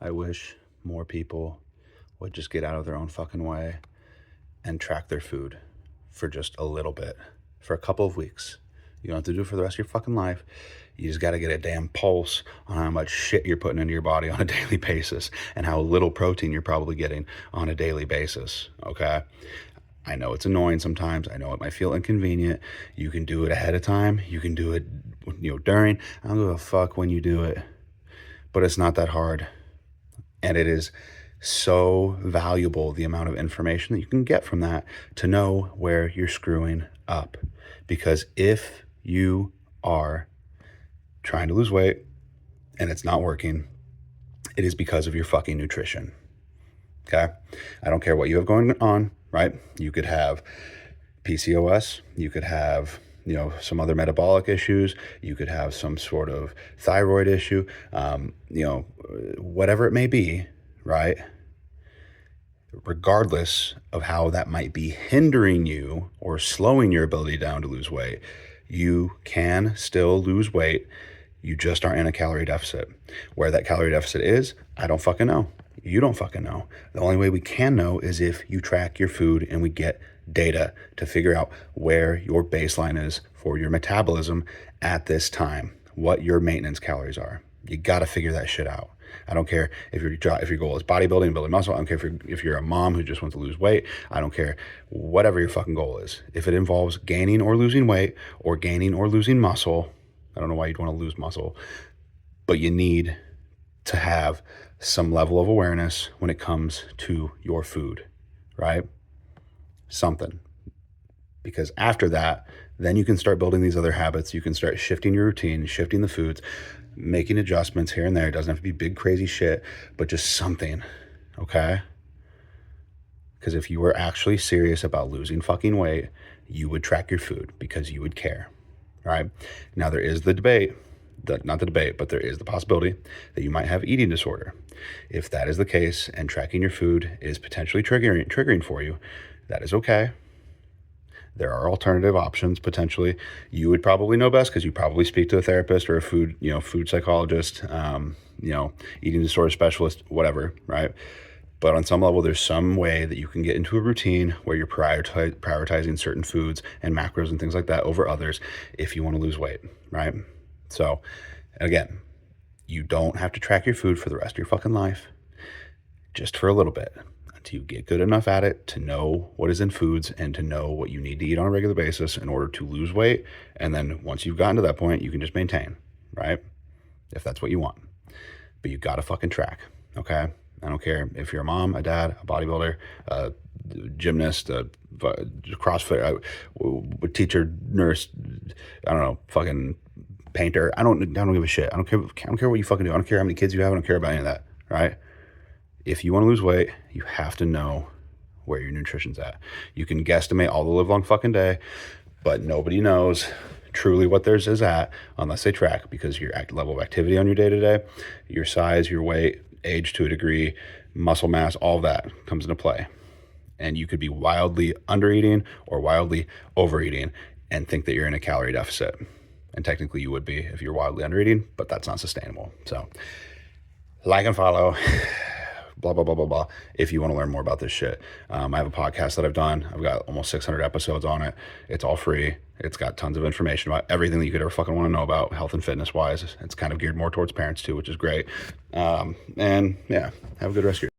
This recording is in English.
I wish more people would just get out of their own fucking way and track their food for just a little bit, for a couple of weeks. You don't have to do it for the rest of your fucking life. You just got to get a damn pulse on how much shit you're putting into your body on a daily basis and how little protein you're probably getting on a daily basis, okay? I know it's annoying sometimes. I know it might feel inconvenient. You can do it ahead of time. You can do it, during. I don't give a fuck when you do it. But it's not that hard. And it is so valuable, the amount of information that you can get from that, to know where you're screwing up. Because if you are trying to lose weight and it's not working, it is because of your fucking nutrition. Okay? I don't care what you have going on, right? You could have PCOS, you could have, some other metabolic issues, you could have some sort of thyroid issue, whatever it may be, right? Regardless of how that might be hindering you or slowing your ability down to lose weight, you can still lose weight. You just aren't in a calorie deficit. Where that calorie deficit is, I don't fucking know. You don't fucking know. The only way we can know is if you track your food and we get data to figure out where your baseline is for your metabolism at this time, what your maintenance calories are. You got to figure that shit out. I don't care if your goal is bodybuilding and building muscle. I don't care if you're a mom who just wants to lose weight. I don't care whatever your fucking goal is. If it involves gaining or losing weight or gaining or losing muscle, I don't know why you'd want to lose muscle, but you need to have some level of awareness when it comes to your food, right? Something. Because after that, then you can start building these other habits. You can start shifting your routine, shifting the foods, making adjustments here and there. It doesn't have to be big, crazy shit, but just something, okay? Because if you were actually serious about losing fucking weight, you would track your food because you would care, right? Now, there is the debate, not the debate, but there is the possibility that you might have eating disorder. If that is the case and tracking your food is potentially triggering for you, that is okay. There are alternative options potentially. You would probably know best because you probably speak to a therapist or a food psychologist, eating disorder specialist, whatever, right? But on some level, there's some way that you can get into a routine where you're prioritizing certain foods and macros and things like that over others if you want to lose weight, right? So again, you don't have to track your food for the rest of your fucking life, just for a little bit, until you get good enough at it to know what is in foods and to know what you need to eat on a regular basis in order to lose weight. And then once you've gotten to that point, you can just maintain, right? If that's what you want. But you got to fucking track, okay? I don't care if you're a mom, a dad, a bodybuilder, a gymnast, a CrossFit, a teacher, nurse, I don't know, fucking painter. I don't give a shit. I don't care what you fucking do. I don't care how many kids you have. I don't care about any of that, right? If you want to lose weight, you have to know where your nutrition's at. You can guesstimate all the live long fucking day, but nobody knows truly what theirs is at unless they track, because your level of activity on your day-to-day, your size, your weight, age to a degree, muscle mass, all of that comes into play. And you could be wildly undereating or wildly overeating and think that you're in a calorie deficit. And technically you would be if you're wildly undereating, but that's not sustainable. So like and follow, blah, blah, blah, blah, blah, if you want to learn more about this shit. I have a podcast that I've done. I've got almost 600 episodes on it. It's all free. It's got tons of information about everything that you could ever fucking want to know about health and fitness wise. It's kind of geared more towards parents too, which is great. And yeah, have a good rest of your